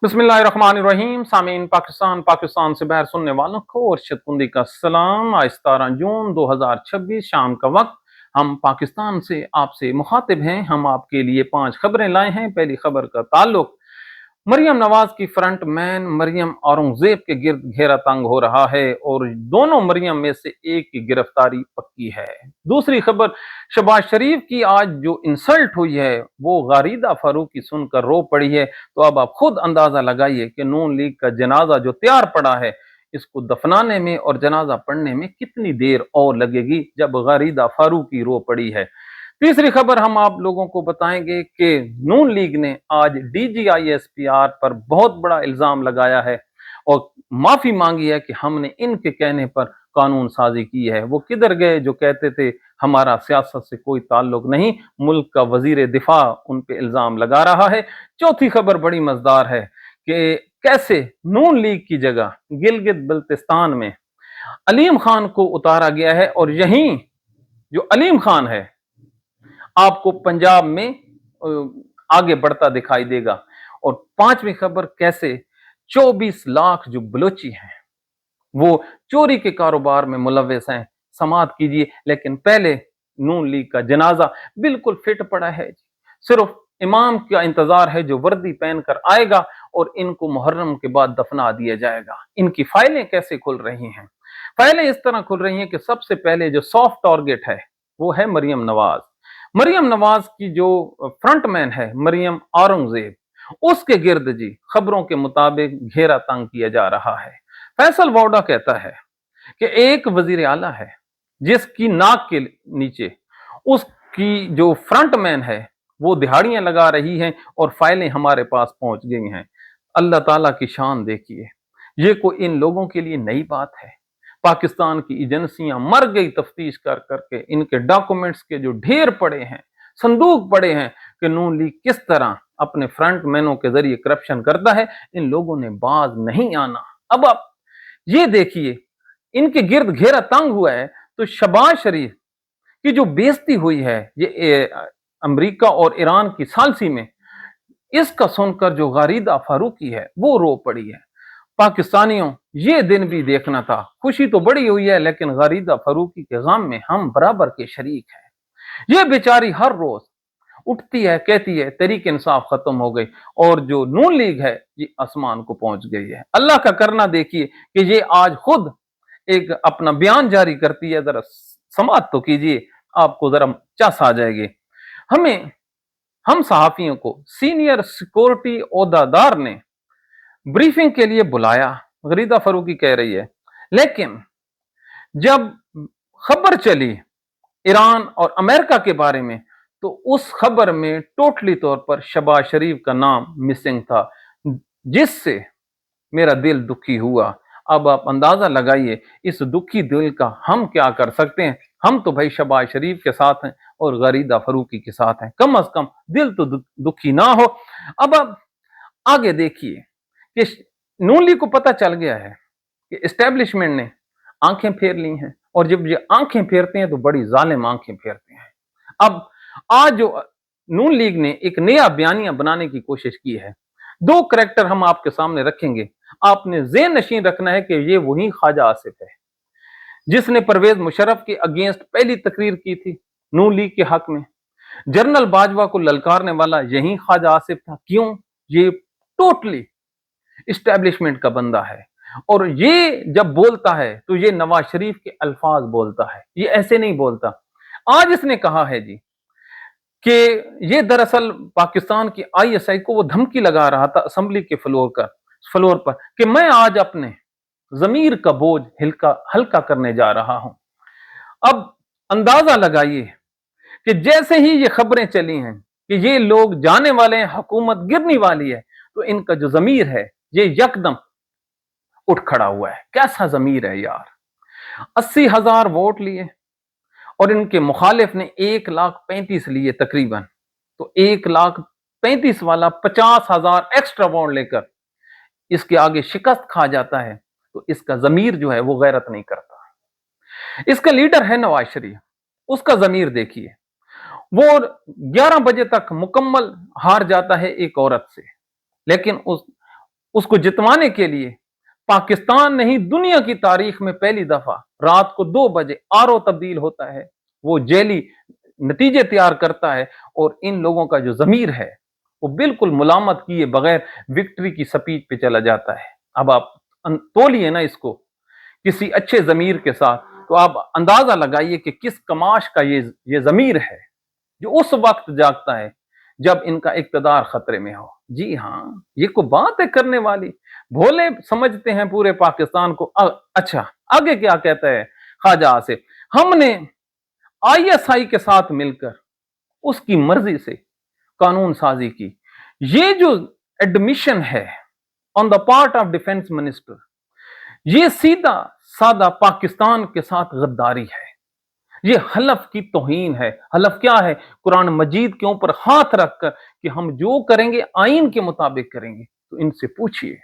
बिस्मिल्लाहिर्रहमानिर्रहीम। सामीन पाकिस्तान से बाहर सुनने वालों को और शतकुंदी का सलाम। आज 17 जून 2026 शाम का वक्त हम पाकिस्तान से आपसे मुखातिब हैं। हम आपके लिए 5 खबरें लाए हैं। पहली खबर का ताल्लुक मरियम नवाज की फ्रंट मैन मरियम औरंगजेब के गिर्द घेरा तंग हो रहा है और दोनों मरियम में से एक की गिरफ्तारी पक्की है। दूसरी खबर, शहबाज शरीफ की आज जो इंसल्ट हुई है वो गारिदा फारूकी सुनकर रो पड़ी है। तो अब आप खुद अंदाजा लगाइए कि नून लीग का जनाजा जो तैयार पड़ा है, इसको दफनाने में और जनाजा पढ़ने में कितनी देर और लगेगी जब गारिदा फारूकी रो पड़ी है। तीसरी खबर हम आप लोगों को बताएंगे कि नून लीग ने आज DGISPR पर बहुत बड़ा इल्जाम लगाया है और माफी मांगी है कि हमने इनके कहने पर कानून साजी की है। वो किधर गए जो कहते थे हमारा सियासत से कोई ताल्लुक नहीं। मुल्क का वजीर दिफा उन पे इल्जाम लगा रहा है। चौथी खबर बड़ी मजेदार है कि कैसे नून लीग की जगह गिलगित बल्तिस्तान में अलीम खान को उतारा गया है और यहीं जो अलीम खान है आपको पंजाब में आगे बढ़ता दिखाई देगा। और पांचवी खबर, कैसे 24 लाख जो बलोची हैं वो चोरी के कारोबार में मुलव्वस हैं। समाअत कीजिए। लेकिन पहले नून लीग का जनाजा बिल्कुल फिट पड़ा है। सिर्फ इमाम का इंतजार है जो वर्दी पहनकर आएगा और इनको मुहर्रम के बाद दफना दिया जाएगा। इनकी फाइलें कैसे खुल रही हैं? फाइलें इस तरह खुल रही हैं कि सबसे पहले जो सॉफ्ट टारगेट है वो है मरियम नवाज। मरियम नवाज की जो फ्रंटमैन है मरियम औरंगजेब, उसके गिर्द जी खबरों के मुताबिक घेरा तंग किया जा रहा है। फैसल वोडा कहता है कि एक वजीर आला है जिसकी नाक के नीचे उसकी जो फ्रंटमैन है वो दिहाड़ियां लगा रही हैं और फाइलें हमारे पास पहुंच गई हैं। अल्लाह ताला की शान देखिए, ये कोई इन लोगों के लिए नई बात है। पाकिस्तान की एजेंसियां मर गई तफ्तीश कर करके इनके डॉक्यूमेंट्स के जो ढेर पड़े हैं, संदूक पड़े हैं कि नून लीग किस तरह अपने फ्रंट मैनों के जरिए करप्शन करता है, इन लोगों ने बाज नहीं आना। अब आप ये देखिए, इनके गिर्द घेरा तंग हुआ है तो शहबाज शरीफ की जो बेइज्जती हुई है ये अमेरिका और ईरान की सालसी में, इसका सुनकर जो गारिदा फारूकी है वो रो पड़ी है। पाकिस्तानियों, ये दिन भी देखना था। खुशी तो बड़ी हुई है लेकिन गारिदा फारूकी के गम में हम बराबर के शरीक हैं। ये बेचारी हर रोज उठती है, कहती है तहरीक इंसाफ खत्म हो गई और जो नून लीग है ये आसमान को पहुंच गई है। अल्लाह का करना देखिए कि ये आज खुद एक अपना बयान जारी करती है। जरा समाअत तो कीजिए, आपको जरा चस आ जाएगी। हम सहाफियों को सीनियर सिक्योरिटी ओहदादार ने ब्रीफिंग के लिए बुलाया, गरीदा फारूकी कह रही है, लेकिन जब खबर चली ईरान और अमेरिका के बारे में तो उस खबर में टोटली तौर पर शहबाज शरीफ का नाम मिसिंग था, जिससे मेरा दिल दुखी हुआ। अब आप अंदाजा लगाइए इस दुखी दिल का हम क्या कर सकते हैं। हम तो भाई शहबाज शरीफ के साथ हैं और गरीदा फारूकी के साथ हैं, कम अज कम दिल तो दुखी ना हो। अब आप आगे देखिए कि नून लीग को पता चल गया है कि एस्टेब्लिशमेंट ने आंखें फेर ली हैं और जब ये आंखें फेरते हैं तो बड़ी जालिम आंखें फेरते हैं। अब आज जो नून लीग ने एक नया बयानिया बनाने की कोशिश की है, 2 करैक्टर हम आपके सामने रखेंगे। आपने ज़हन नशीन रखना है कि ये वही ख्वाजा आसिफ है जिसने परवेज मुशर्रफ के अगेंस्ट पहली तकरीर की थी नून लीग के हक में। जनरल बाजवा को ललकारने वाला यही ख्वाजा आसिफ था। क्यों? ये टोटली इस्टेब्लिशमेंट का बंदा है और ये जब बोलता है तो ये नवाज शरीफ के अल्फाज बोलता है, ये ऐसे नहीं बोलता। आज इसने कहा है जी कि ये दरअसल पाकिस्तान की ISI को वो धमकी लगा रहा था असेंबली के फ्लोर पर कि मैं आज अपने जमीर का बोझ हल्का करने जा रहा हूं। अब अंदाजा लगाइए कि जैसे ही ये खबरें चली हैं कि ये लोग जाने वाले हैं, हुकूमत गिरने वाली है, तो इनका जो जमीर है ये यकदम उठ खड़ा हुआ है। कैसा जमीर है यार। 80,000 वोट लिए और इनके मुखालिफ ने 1,35,000 लिए तकरीबन। तो 1,35,000 वाला 50,000 एक्स्ट्रा वोट लेकर इसके आगे शिकस्त खा जाता है तो इसका जमीर जो है वो गैरत नहीं करता। इसका लीडर है नवाज शरीफ, उसका जमीर देखिए। वो 11 बजे तक मुकम्मल हार जाता है एक औरत से, लेकिन उसको जितवाने के लिए पाकिस्तान नहीं दुनिया की तारीख में पहली दफा रात को 2 बजे आरओ तब्दील होता है, वो जेली नतीजे तैयार करता है और इन लोगों का जो जमीर है वो बिल्कुल मुलामत किए बगैर विक्ट्री की स्पीच पे चला जाता है। अब आप तोलिए ना इसको किसी अच्छे जमीर के साथ, तो आप अंदाजा लगाइए कि किस कमाश का ये जमीर है जो उस वक्त जागता है जब इनका इक्तदार खतरे में हो। जी हाँ, ये को बात है करने वाली, भोले समझते हैं पूरे पाकिस्तान को। अच्छा, आगे क्या कहता है ख्वाजा आसिफ, हमने आईएसआई के साथ मिलकर उसकी मर्जी से कानून साजी की। ये जो एडमिशन है on the part of defence minister, ये सीधा साधा पाकिस्तान के साथ गद्दारी है, ये हलफ की तौहीन है। हलफ क्या है? कुरान मजीद के ऊपर हाथ रखकर कि हम जो करेंगे आइन के मुताबिक करेंगे। तो इनसे पूछिए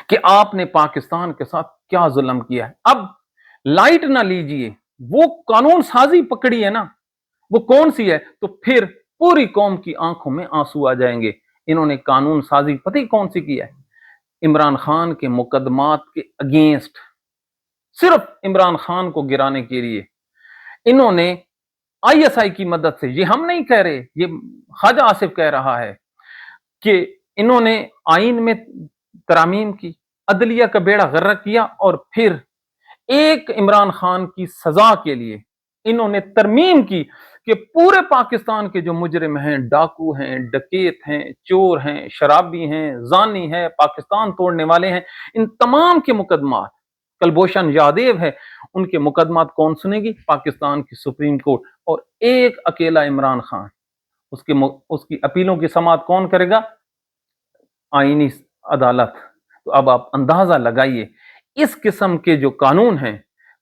कि आपने पाकिस्तान के साथ क्या जुल्म किया है। अब लाइट ना लीजिए, वो कानून साजी पकड़ी है ना, वो कौन सी है? तो फिर पूरी कौम की आंखों में आंसू आ जाएंगे। इन्होंने कानून साजी पता ही कौन सी की है? इमरान खान के मुकदमात के अगेंस्ट, सिर्फ इमरान खान को गिराने के लिए इन्होंने आईएसआई की मदद से, ये हम नहीं कह रहे, ये ख्वाजा आसिफ कह रहा है कि इन्होंने आइन में तरामीम की, अदलिया का बेड़ा गर्क किया और फिर एक इमरान खान की सजा के लिए इन्होंने तरमीम की कि पूरे पाकिस्तान के जो मुजरिम हैं, डाकू हैं, डकैत हैं, चोर हैं, शराबी हैं, जानी है, पाकिस्तान तोड़ने वाले हैं, इन तमाम के मुकदमात, कलभूषण यादव है, उनके मुकदमात कौन सुनेगी? पाकिस्तान की सुप्रीम कोर्ट। और एक अकेला इमरान खान, उसकी अपीलों की समाअत कौन करेगा? आईनी अदालत। तो अब आप अंदाजा लगाइए, इस किस्म के जो कानून हैं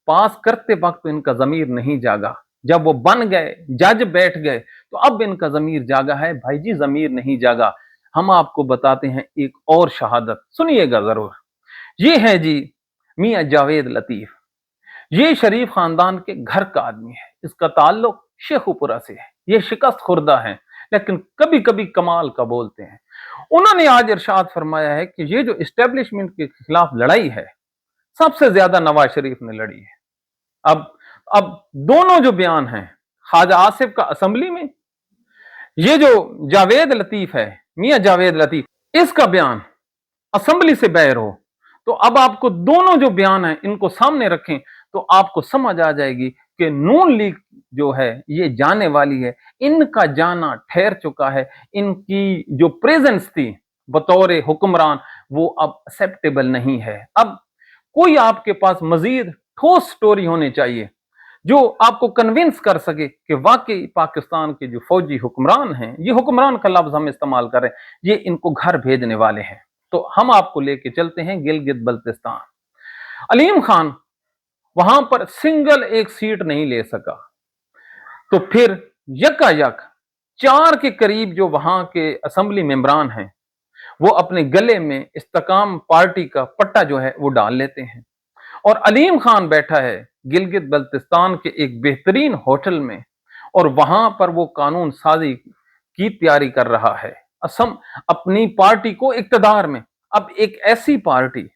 पास करते वक्त इनका जमीर नहीं जागा, जब वो बन गए, जज बैठ गए, तो अब इनका जमीर जागा है। भाई जी, जमीर नहीं जागा। हम आपको बताते हैं एक और शहादत, सुनिएगा जरूर। ये है जी मियां जावेद लतीफ, ये शरीफ खानदान के घर का आदमी है, इसका ताल्लुक शेखुपुरा से है, ये शिकस्त खुर्दा है लेकिन कभी कभी कमाल का बोलते हैं। उन्होंने आज इरशाद फरमाया है कि ये जो इस्टेब्लिशमेंट के खिलाफ लड़ाई है सबसे ज्यादा नवाज शरीफ ने लड़ी है। अब दोनों जो बयान हैं ख्वाजा आसिफ का असेंबली में, ये जो जावेद लतीफ है, मियां जावेद लतीफ, इसका बयान असेंबली से बाहर हो, तो अब आपको दोनों जो बयान हैं इनको सामने रखें तो आपको समझ आ जाएगी कि नून लीग जो है ये जाने वाली है, इनका जाना ठहर चुका है। इनकी जो प्रेजेंस थी बतौर हुक्मरान वो अब एक्सेप्टेबल नहीं है। अब कोई आपके पास मजीद ठोस स्टोरी होनी चाहिए जो आपको कन्विंस कर सके कि वाकई पाकिस्तान के जो फौजी हुक्मरान हैं, ये हुक्मरान का लफ्ज हम इस्तेमाल कर रहे हैं, ये इनको घर भेजने वाले हैं। तो हम आपको लेके चलते हैं गिलगित बल्तिस्तान। अलीम खान वहां पर सिंगल एक सीट नहीं ले सका, तो फिर यकायक 4 के करीब जो वहां के असेंबली मेंबरान हैं वो अपने गले में इस्तेकाम पार्टी का पट्टा जो है वो डाल लेते हैं और अलीम खान बैठा है गिलगित बल्तिस्तान के एक बेहतरीन होटल में और वहां पर वो कानून साजी की तैयारी कर रहा है असम अपनी पार्टी को इक्तदार में। अब एक ऐसी पार्टी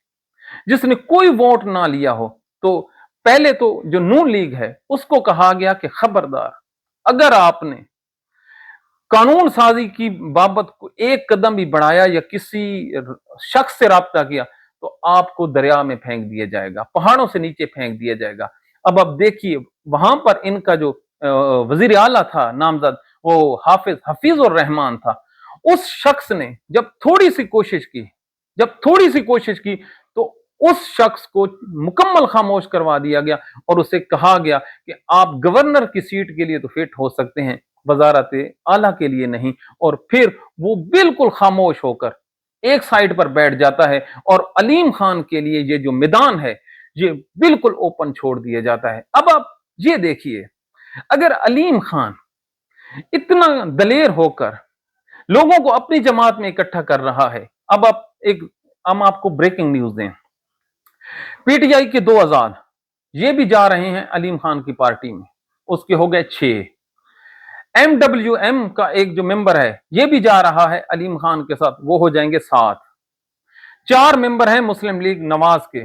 जिसने कोई वोट ना लिया हो, तो पहले तो जो नून लीग है उसको कहा गया कि खबरदार, अगर आपने कानून साजी की बाबत को एक कदम भी बढ़ाया या किसी शख्स से राब्ता किया तो आपको दरिया में फेंक दिया जाएगा, पहाड़ों से नीचे फेंक दिया जाएगा। अब देखिए वहां पर इनका जो वजीर आला था नामजद, वो हफीजुर रहमान था, उस शख्स ने जब थोड़ी सी कोशिश की तो उस शख्स को मुकम्मल खामोश करवा दिया गया और उसे कहा गया कि आप गवर्नर की सीट के लिए तो फिट हो सकते हैं, वजारत आला के लिए नहीं। और फिर वो बिल्कुल खामोश होकर एक साइड पर बैठ जाता है और अलीम खान के लिए ये जो मैदान है ये बिल्कुल ओपन छोड़ दिया जाता है। अब आप ये देखिए, अगर अलीम खान इतना दलेर होकर लोगों को अपनी जमात में इकट्ठा कर रहा है, अब हम आपको ब्रेकिंग न्यूज दें, पीटीआई के 2 आजाद ये भी जा रहे हैं अलीम खान की पार्टी में, उसके हो गए 6। एमडब्ल्यूएम का एक जो मेंबर है ये भी जा रहा है अलीम खान के साथ, वो हो जाएंगे 7। 4 मेंबर हैं मुस्लिम लीग नवाज के,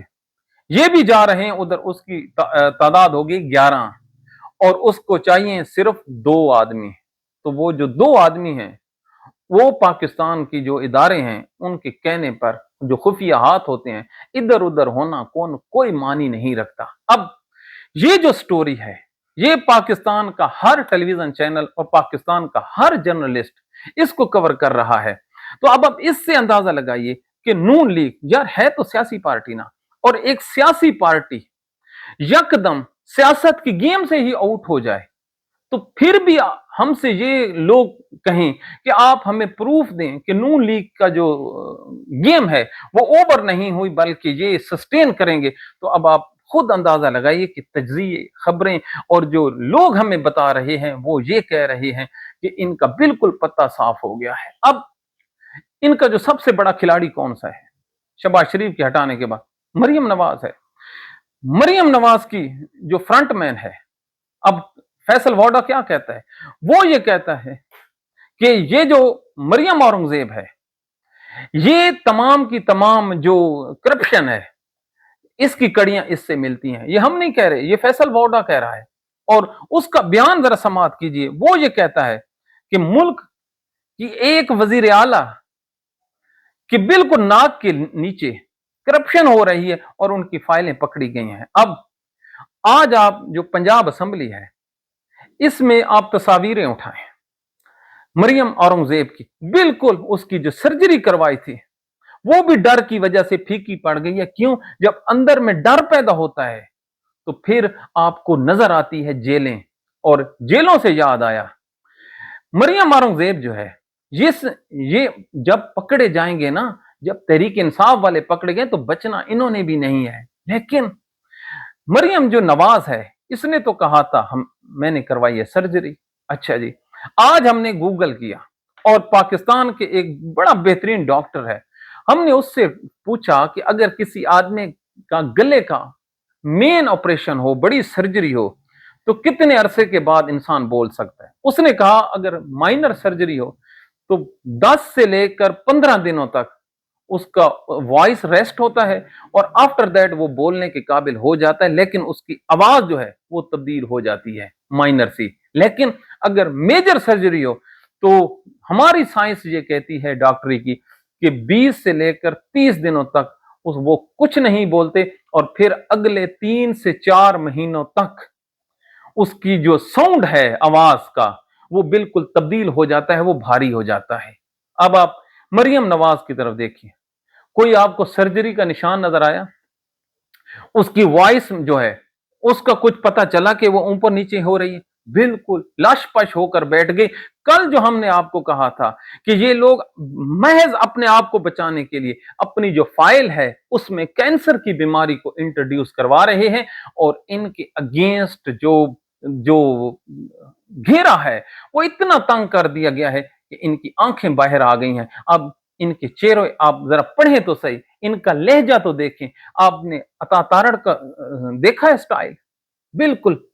ये भी जा रहे हैं उधर, उसकी तादाद होगी 11 और उसको चाहिए सिर्फ 2 आदमी। तो वो जो 2 आदमी हैं वो पाकिस्तान की जो इदारे हैं उनके कहने पर जो खुफिया हाथ होते हैं इधर उधर होना कौन कोई मानी नहीं रखता। अब ये जो स्टोरी है ये पाकिस्तान का हर टेलीविजन चैनल और पाकिस्तान का हर जर्नलिस्ट इसको कवर कर रहा है। तो अब आप इससे अंदाजा लगाइए कि नून लीग यार है तो सियासी पार्टी ना, और एक सियासी पार्टी यकदम सियासत की गेम से ही आउट हो जाए तो फिर भी हमसे ये लोग कहें कि आप हमें प्रूफ दें कि नून लीग का जो गेम है वो ओवर नहीं हुई बल्कि ये सस्टेन करेंगे, तो अब आप खुद अंदाजा लगाइए कि तज्जिए खबरें और जो लोग हमें बता रहे हैं वो ये कह रहे हैं कि इनका बिल्कुल पत्ता साफ हो गया है। अब इनका जो सबसे बड़ा खिलाड़ी कौन सा है शहबाज शरीफ के हटाने के बाद? मरियम नवाज है। मरियम नवाज की जो फ्रंटमैन है, अब फैसल वाडा क्या कहता है? वो ये कहता है कि ये जो मरियम औरंगजेब है ये तमाम की तमाम जो करप्शन है इसकी कड़ियां इससे मिलती हैं। ये हम नहीं कह रहे, ये फैसल वाडा कह रहा है और उसका बयान जरा समाअत कीजिए। वो ये कहता है कि मुल्क की एक वजीर आला कि बिल्कुल नाक के नीचे करप्शन हो रही है और उनकी फाइलें पकड़ी गई हैं। अब आज आप जो पंजाब असेंबली है इसमें आप तस्वीरें उठाएं मरियम औरंगजेब की, बिल्कुल उसकी जो सर्जरी करवाई थी वो भी डर की वजह से फीकी पड़ गई है। क्यों? जब अंदर में डर पैदा होता है तो फिर आपको नजर आती है जेलें, और जेलों से याद आया मरियम औरंगजेब जो है ये जब पकड़े जाएंगे ना, जब तहरीक इंसाफ वाले पकड़े गए तो बचना इन्होंने भी नहीं है। लेकिन मरियम जो नवाज है इसने तो कहा था मैंने करवाई है सर्जरी। अच्छा जी, आज हमने गूगल किया और पाकिस्तान के एक बड़ा बेहतरीन डॉक्टर है, हमने उससे पूछा कि अगर किसी आदमी का गले का मेन ऑपरेशन हो, बड़ी सर्जरी हो, तो कितने अरसे के बाद इंसान बोल सकता है? उसने कहा अगर माइनर सर्जरी हो तो 10 से लेकर 15 दिनों तक उसका वॉइस रेस्ट होता है और आफ्टर दैट वो बोलने के काबिल हो जाता है, लेकिन उसकी आवाज जो है वो तब्दील हो जाती है माइनर सी। लेकिन अगर मेजर सर्जरी हो तो हमारी साइंस ये कहती है डॉक्टरी की कि 20 से लेकर 30 दिनों तक वो कुछ नहीं बोलते और फिर अगले 3 से 4 महीनों तक उसकी जो साउंड है आवाज का वो बिल्कुल तब्दील हो जाता है, वो भारी हो जाता है। अब आप मरियम नवाज की तरफ देखिए, कोई आपको सर्जरी का निशान नजर आया? उसकी वॉइस जो है उसका कुछ पता चला कि वो ऊपर नीचे हो रही है? बिल्कुल लशपश होकर बैठ गई। कल जो हमने आपको कहा था कि ये लोग महज अपने आप को बचाने के लिए अपनी जो फाइल है उसमें कैंसर की बीमारी को इंट्रोड्यूस करवा रहे हैं और इनके अगेंस्ट जो जो घेरा है वो इतना तंग कर दिया गया है कि इनकी आंखें बाहर आ गई हैं। अब इनके चेहरे आप जरा पढ़ें तो सही, इनका लहजा तो देखें। आपने अता तारड़ का देखा है स्टाइल? बिल्कुल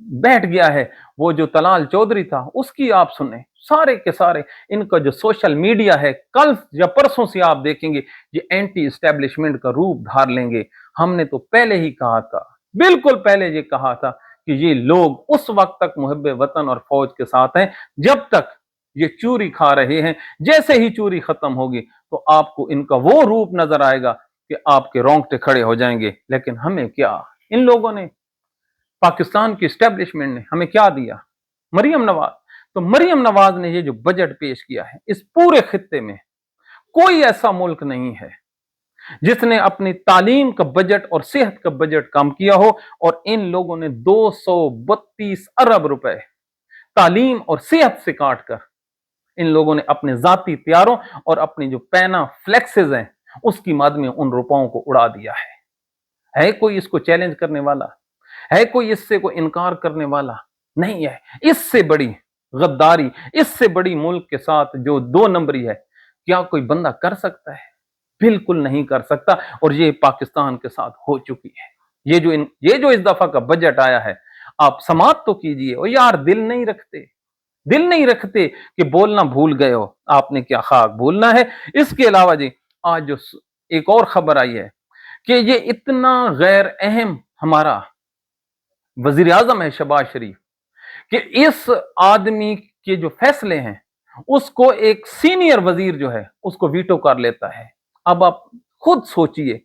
बैठ गया है। वो जो तलाल चौधरी था उसकी आप सुने, सारे के सारे इनका जो सोशल मीडिया है कल या परसों से आप देखेंगे ये एंटी एस्टेब्लिशमेंट का रूप धार लेंगे। हमने तो पहले ही कहा था, बिल्कुल पहले ये कहा था कि ये लोग उस वक्त तक मुहब्बे वतन और फौज के साथ हैं जब तक ये चूरी खा रहे हैं। जैसे ही चूरी खत्म होगी तो आपको इनका वो रूप नजर आएगा कि आपके रोंगटे खड़े हो जाएंगे। लेकिन हमें क्या, इन लोगों ने, पाकिस्तान की एस्टेब्लिशमेंट ने हमें क्या दिया? मरियम नवाज। तो मरियम नवाज ने ये जो बजट पेश किया है, इस पूरे खित्ते में कोई ऐसा मुल्क नहीं है जिसने अपनी तालीम का बजट और सेहत का बजट कम किया हो, और इन लोगों ने 232 अरब रुपए तालीम और सेहत से काट कर इन लोगों ने अपने जाती प्यारों और अपनी जो पैना फ्लेक्सेस हैं उसकी मद में उन रुपयों को उड़ा दिया है कोई इसको चैलेंज करने वाला? है कोई इससे कोई इनकार करने वाला? नहीं है। इससे बड़ी गद्दारी, इससे बड़ी मुल्क के साथ जो 2 नंबरी है, क्या कोई बंदा कर सकता है? बिल्कुल नहीं कर सकता। और ये पाकिस्तान के साथ हो चुकी है। ये जो इस दफा का बजट आया है, आप समाप्त तो कीजिए। और यार दिल नहीं रखते कि बोलना भूल गए हो, आपने क्या खाक भूलना है। इसके अलावा जी आज जो एक और खबर आई है कि ये इतना गैर अहम हमारा वजीर आजम है शहबाज शरीफ कि इस आदमी के जो फैसले हैं उसको एक सीनियर वजीर जो है उसको वीटो कर लेता है। अब आप खुद सोचिए,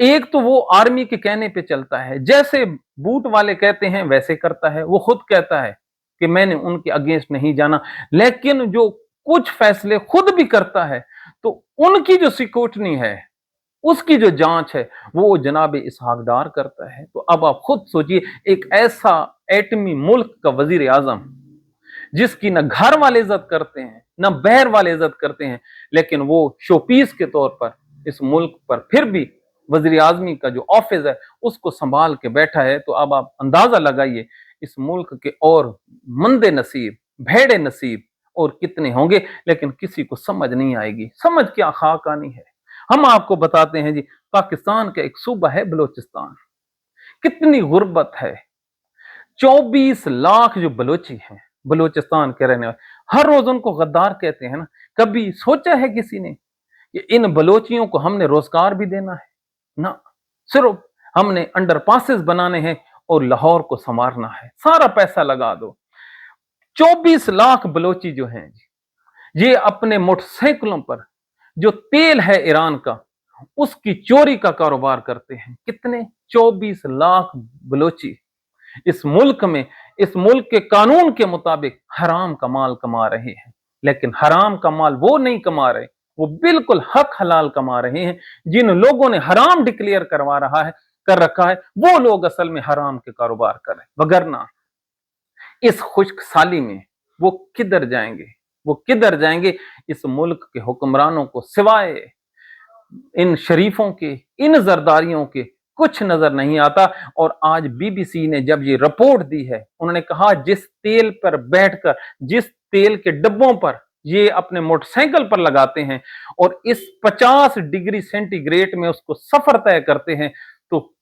एक तो वो आर्मी के कहने पे चलता है, जैसे बूट वाले कहते हैं वैसे करता है, वो खुद कहता है कि मैंने उनके अगेंस्ट नहीं जाना, लेकिन जो कुछ फैसले खुद भी करता है तो उनकी जो सिक्योरिटी है, उसकी जो जांच है वो जनाब इसहाक डार करता है। तो अब आप खुद सोचिए, एक ऐसा एटमी मुल्क का वजीर आजम जिसकी न घर वाले इज्जत करते हैं न बहर वाले इज्जत करते हैं, लेकिन वो शोपीस के तौर पर इस मुल्क पर फिर भी वजीर आजमी का जो ऑफिस है उसको संभाल के बैठा है। तो अब आप अंदाजा लगाइए इस मुल्क के और मंदे नसीब, भेड़े नसीब और कितने होंगे, लेकिन किसी को समझ नहीं आएगी। समझ क्या खाकानी है। हम आपको बताते हैं जी, पाकिस्तान का एक सूबा है बलोचिस्तान, कितनी गुर्बत है। 24 लाख जो बलोची हैं, बलोचिस्तान के रहने वाले, हर रोज उनको गद्दार कहते हैं ना। कभी सोचा है किसी ने कि इन बलोचियों को हमने रोजगार भी देना है? ना, सिर्फ हमने अंडरपासेस बनाने हैं और लाहौर को संवारना है, सारा पैसा लगा दो। 24 लाख बलोची जो हैं ये अपने मोटरसाइकिलों पर जो तेल है ईरान का उसकी चोरी का कारोबार करते हैं। कितने? 24 लाख बलोची इस मुल्क में, इस मुल्क के कानून के मुताबिक हराम का माल कमा रहे हैं, लेकिन हराम का माल वो नहीं कमा रहे, वो बिल्कुल हक हलाल कमा रहे हैं। जिन लोगों ने हराम डिक्लेयर करवा रहा है, कर रखा है, वो लोग असल में हराम के कारोबार कर रहे हैं। वगरना इस खुश्क साली में वो किधर जाएंगे, वो किधर जाएंगे? इस मुल्क के हुक्मरानों को सिवाय इन शरीफों के, इन जरदारियों के कुछ नजर नहीं आता। और आज बीबीसी ने जब ये रिपोर्ट दी है, उन्होंने कहा जिस तेल पर बैठकर, जिस तेल के डब्बों पर ये अपने मोटरसाइकिल पर लगाते हैं और इस 50 डिग्री सेंटीग्रेड में उसको सफर तय करते हैं, तो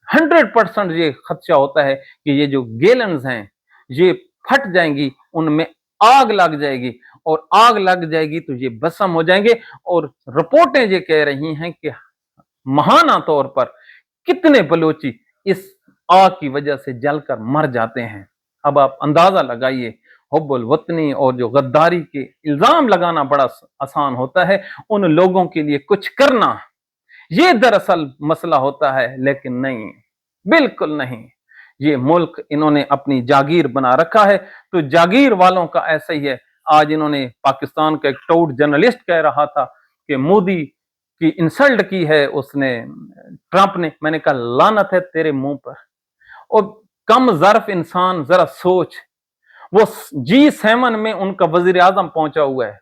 100% ये खदशा होता है कि ये जो गैलन्स हैं ये फट जाएंगी, उनमें आग लग जाएगी, और आग लग जाएगी तो ये भस्म हो जाएंगे। और रिपोर्टें ये कह रही हैं कि महाना तौर पर कितने बलोची इस आग की वजह से जलकर मर जाते हैं। अब आप अंदाजा लगाइए, हुब्बुल वतनी और जो गद्दारी के इल्जाम लगाना बड़ा आसान होता है, उन लोगों के लिए कुछ करना ये दरअसल मसला होता है, लेकिन नहीं, बिल्कुल नहीं। ये मुल्क इन्होंने अपनी जागीर बना रखा है, तो जागीर वालों का ऐसा ही है। आज इन्होंने, पाकिस्तान का एक टाउट जर्नलिस्ट कह रहा था कि मोदी की इंसल्ट की है उसने, ट्रंप ने। मैंने कहा लानत है तेरे मुंह पर। और कम ज़र्फ इंसान जरा सोच, वो G7 में उनका वजीर आजम पहुंचा हुआ है,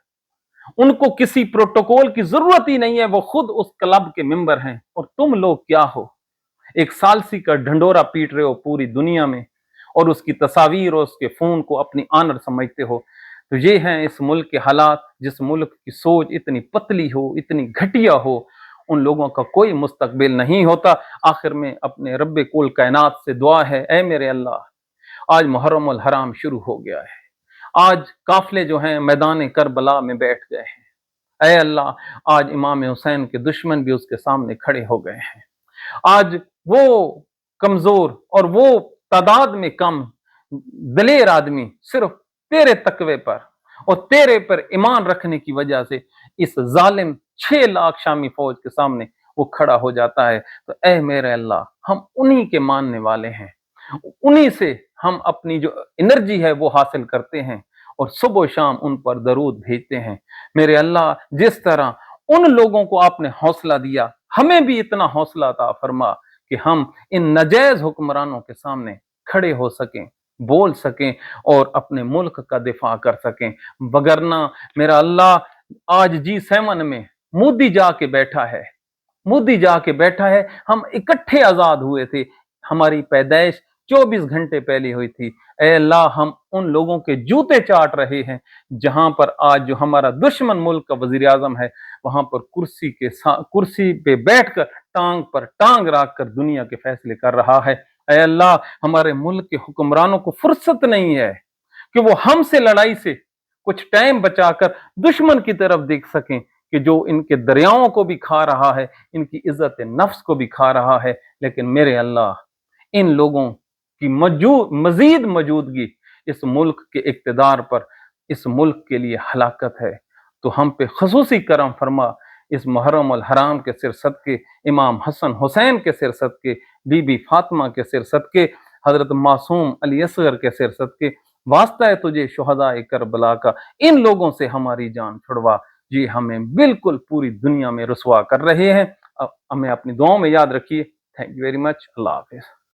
उनको किसी प्रोटोकॉल की जरूरत ही नहीं है, वो खुद उस क्लब के मेंबर हैं, और तुम लोग क्या हो? एक सालसी का ढंडोरा पीट रहे हो पूरी दुनिया में, और उसकी तस्वीर और उसके फोन को अपनी आनर समझते हो। तो ये हैं इस मुल्क के हालात। जिस मुल्क की सोच इतनी पतली हो, इतनी घटिया हो, उन लोगों का कोई मुस्तकबिल नहीं होता। आखिर में अपने रब्बे कुल कायनात से दुआ है, ऐ मेरे अल्लाह, आज मुहर्रम अल हराम शुरू हो गया है, आज काफिले जो हैं मैदान करबला में बैठ गए हैं। ऐ अल्लाह, आज इमाम हुसैन के दुश्मन भी उसके सामने खड़े हो गए हैं। आज वो कमजोर और वो तादाद में कम दलेर आदमी सिर्फ तेरे तकवे पर और तेरे पर ईमान रखने की वजह से इस जालिम 6 लाख शामी फौज के सामने वो खड़ा हो जाता है। तो ऐ मेरे अल्लाह, हम उन्हीं के मानने वाले हैं, उन्हीं से हम अपनी जो एनर्जी है वो हासिल करते हैं और सुबह शाम उन पर दरूद भेजते हैं। मेरे अल्लाह, जिस तरह उन लोगों को आपने हौसला दिया, हमें भी इतना हौसला अता फरमा कि हम इन नाजायज हुक्मरानों के सामने खड़े हो सकें, बोल सकें और अपने मुल्क का दिफा कर सकें। वगरना मेरा अल्लाह, आज G7 में मोदी जाके बैठा है, मोदी जाके बैठा है। हम इकट्ठे आजाद हुए थे, हमारी पैदाइश 24 घंटे पहले हुई थी। ऐ अल्लाह, हम उन लोगों के जूते चाट रहे हैं जहां पर आज जो हमारा दुश्मन मुल्क का वजीर आजम है, वहां पर कुर्सी पे बैठकर टांग पर टांग रख कर दुनिया के फैसले कर रहा है। ऐ अल्लाह, हमारे मुल्क के हुक्मरानों को फुर्सत नहीं है कि वो हमसे लड़ाई से कुछ टाइम बचाकर दुश्मन की तरफ देख सकें کہ جو ان کے دریاؤں کو بھی کھا رہا ہے، ان کی عزت نفس کو بھی کھا رہا ہے، لیکن میرے اللہ ان لوگوں کی مزید موجودگی اس ملک کے اقتدار پر اس ملک کے لیے ہلاکت ہے۔ تو ہم پہ خصوصی کرم فرما، اس محرم الحرام کے سر صدقے، امام حسن حسین کے سر صدقے، بی بی فاطمہ کے سر صدقے، حضرت معصوم علی اصغر کے سر صدقے، واسطہ ہے تجھے شہداء کربلا کا، ان لوگوں سے ہماری جان چھڑوا، یہ ہمیں بالکل پوری دنیا میں رسوا کر رہے ہیں۔ ہمیں اپنی دعاؤں میں یاد رکھیے۔ Thank you very much. اللہ حافظ۔